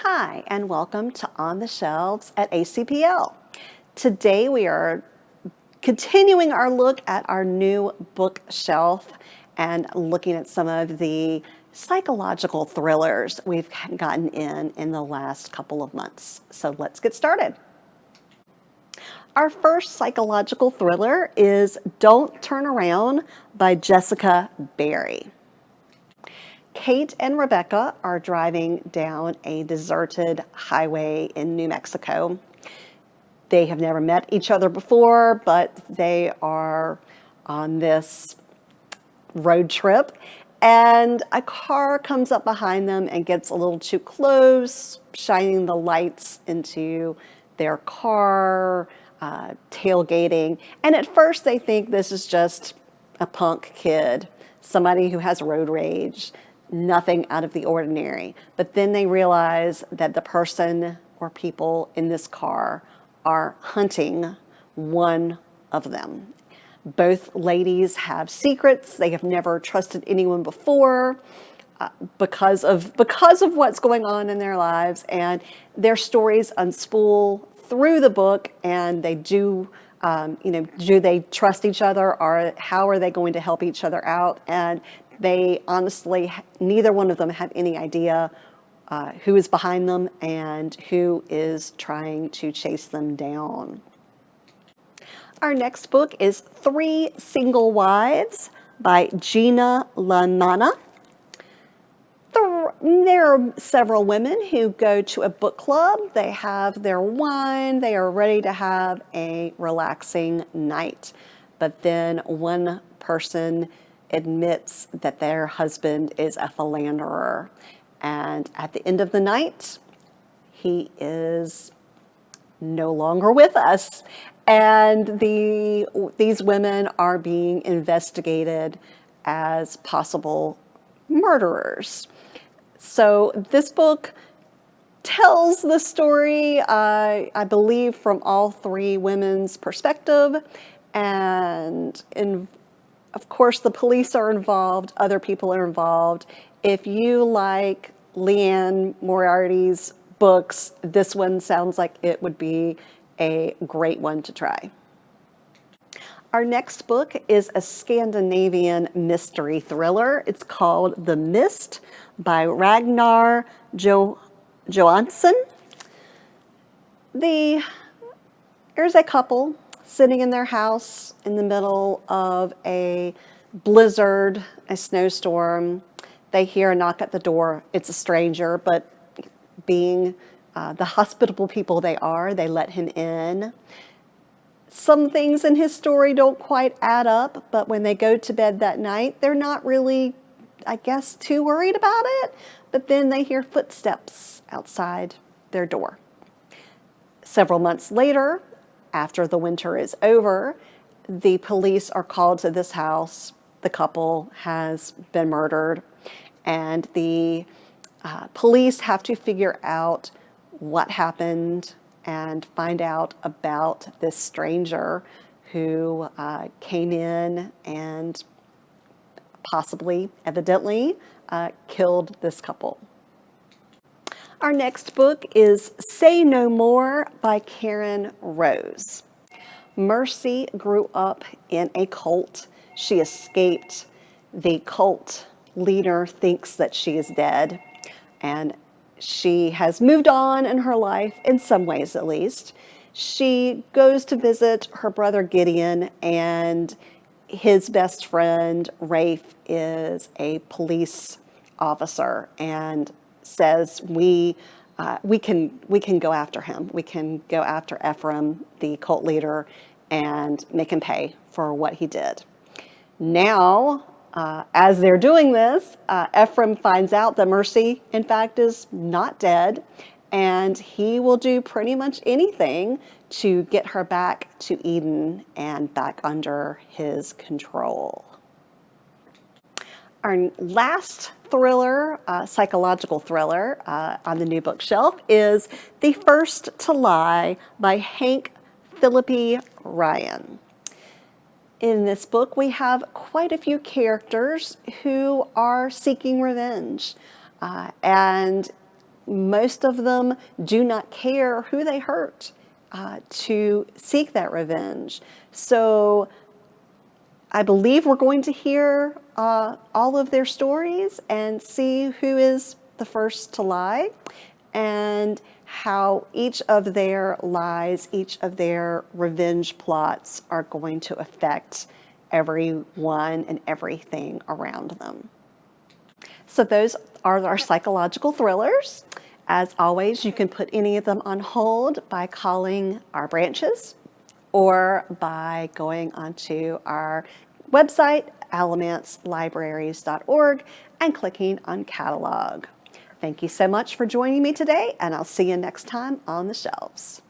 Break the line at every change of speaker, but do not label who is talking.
Hi, and welcome to On the Shelves at ACPL. Today we are continuing our look at our new bookshelf and looking at some of the psychological thrillers we've gotten in the last couple of months. So let's get started. Our first psychological thriller is Don't Turn Around by Jessica Barry. Kate and Rebecca are driving down a deserted highway in New Mexico. They have never met each other before, but they are on this road trip, and a car comes up behind them and gets a little too close, shining the lights into their car, tailgating. And at first they think this is just a punk kid, somebody who has road rage, nothing out of the ordinary. But then they realize that the person or people in this car are hunting one of them. Both ladies have secrets. They have never trusted anyone before because of what's going on in their lives, and their stories unspool through the book. And they do they trust each other, or how are they going to help each other out? And they honestly, neither one of them have any idea who is behind them and who is trying to chase them down. Our next book is Three Single Wives by Gina Lamanna. There are several women who go to a book club. They have their wine. They are ready to have a relaxing night. But then one person admits that their husband is a philanderer. And at the end of the night, he is no longer with us. And these women are being investigated as possible murderers. So this book tells the story, I believe, from all three women's perspective. And of course, the police are involved, other people are involved. If you like Leanne Moriarty's books, this one sounds like it would be a great one to try. Our next book is a Scandinavian mystery thriller. It's called The Mist by Ragnar Jonasson. There's a couple sitting in their house in the middle of a blizzard, a snowstorm. They hear a knock at the door. It's a stranger, but being the hospitable people they are, they let him in. Some things in his story don't quite add up, but when they go to bed that night, they're not really, I guess, too worried about it. But then they hear footsteps outside their door. Several months later, after the winter is over, the police are called to this house. The couple has been murdered, and the police have to figure out what happened and find out about this stranger who came in and possibly, evidently, killed this couple. Our next book is Say No More by Karen Rose. Mercy grew up in a cult. She escaped. The cult leader thinks that she is dead, and she has moved on in her life, in some ways at least. She goes to visit her brother Gideon, and his best friend Rafe is a police officer and says, we can go after him. We can go after Ephraim, the cult leader, and make him pay for what he did. Now, as they're doing this, Ephraim finds out that Mercy, in fact, is not dead, and he will do pretty much anything to get her back to Eden and back under his control. Our last thriller, psychological thriller on the new bookshelf is The First to Lie by Hank Phillippi Ryan. In this book, we have quite a few characters who are seeking revenge. And Most of them do not care who they hurt to seek that revenge. So I believe we're going to hear all of their stories and see who is the first to lie, and how each of their lies, each of their revenge plots are going to affect everyone and everything around them. So those are our psychological thrillers. As always, you can put any of them on hold by calling our branches or by going onto our website, alamancelibraries.org, and clicking on catalog. Thank you so much for joining me today, and I'll see you next time on the shelves.